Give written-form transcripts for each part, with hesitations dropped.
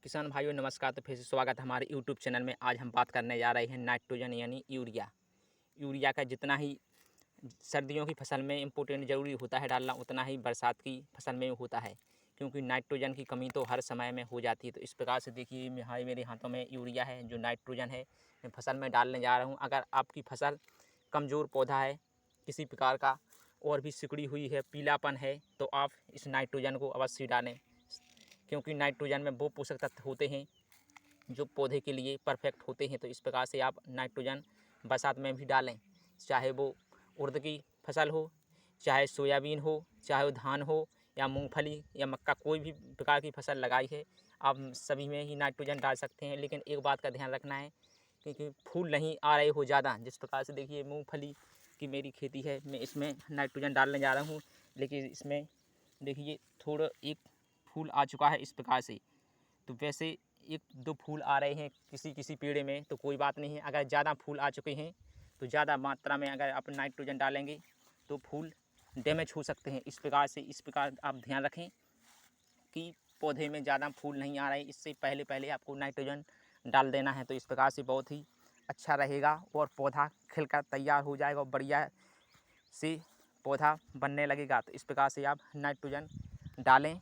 किसान भाइयों नमस्कार। तो फिर से स्वागत है हमारे यूट्यूब चैनल में। आज हम बात करने जा रहे हैं नाइट्रोजन यानी यूरिया। यूरिया का जितना ही सर्दियों की फसल में इम्पोर्टेंट ज़रूरी होता है डालना, उतना ही बरसात की फसल में होता है, क्योंकि नाइट्रोजन की कमी तो हर समय में हो जाती है। तो इस प्रकार से देखिए मेरे हाथों में यूरिया है जो नाइट्रोजन है, मैं फसल में डालने जा रहा हूँ। अगर आपकी फसल कमज़ोर पौधा है किसी प्रकार का और भी सिकुड़ी हुई है, पीलापन है, तो आप इस नाइट्रोजन को अवश्य डालें, क्योंकि नाइट्रोजन में वो पोषक तत्व होते हैं जो पौधे के लिए परफेक्ट होते हैं। तो इस प्रकार से आप नाइट्रोजन बरसात में भी डालें, चाहे वो उड़द की फसल हो, चाहे सोयाबीन हो, चाहे वो धान हो या मूंगफली या मक्का, कोई भी प्रकार की फसल लगाई है आप सभी में ही नाइट्रोजन डाल सकते हैं। लेकिन एक बात का ध्यान रखना है, क्योंकि फूल नहीं आ रहे हो ज़्यादा। जिस प्रकार से देखिए मूंगफली की मेरी खेती है, मैं इसमें नाइट्रोजन डालने जा रहा हूँ, लेकिन इसमें देखिए थोड़ा एक फूल आ चुका है इस प्रकार से। तो वैसे एक दो फूल आ रहे हैं किसी किसी पेड़ में, तो कोई बात नहीं है। अगर ज़्यादा फूल आ चुके हैं तो ज़्यादा मात्रा में अगर आप नाइट्रोजन डालेंगे तो फूल डैमेज हो सकते हैं। इस प्रकार आप ध्यान रखें कि पौधे में ज़्यादा फूल नहीं आ रहे, इससे पहले पहले आपको नाइट्रोजन डाल देना है। तो इस प्रकार से बहुत ही अच्छा रहेगा और पौधा खिलकर तैयार हो जाएगा और बढ़िया से पौधा बनने लगेगा। तो इस प्रकार से आप नाइट्रोजन डालें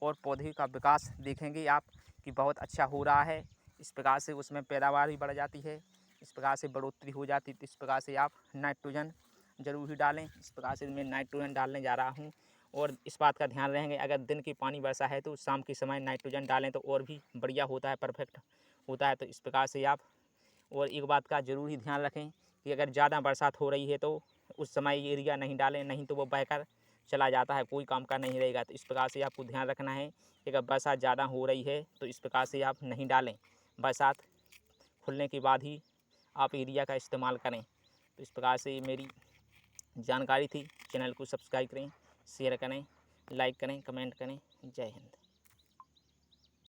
और पौधे का विकास देखेंगे आप कि बहुत अच्छा हो रहा है। इस प्रकार से उसमें पैदावार भी बढ़ जाती है, इस प्रकार से बढ़ोतरी हो जाती है। तो इस प्रकार से आप नाइट्रोजन ज़रूर ही डालें। इस प्रकार से मैं नाइट्रोजन डालने जा रहा हूँ और इस बात का ध्यान रहेंगे, अगर दिन की पानी वर्षा है तो शाम के समय नाइट्रोजन डालें तो और भी बढ़िया होता है, परफेक्ट होता है। तो इस प्रकार से आप और एक बात का ज़रूर ही ध्यान रखें कि अगर ज़्यादा बरसात हो रही है तो उस समय यूरिया नहीं डालें, नहीं तो वो बहकर चला जाता है, कोई काम का नहीं रहेगा। तो इस प्रकार से आपको ध्यान रखना है कि अगर बरसात ज़्यादा हो रही है तो इस प्रकार से आप नहीं डालें, बरसात खुलने के बाद ही आप यूरिया का इस्तेमाल करें। तो इस प्रकार से मेरी जानकारी थी। चैनल को सब्सक्राइब करें, शेयर करें, लाइक करें, कमेंट करें। जय हिंद।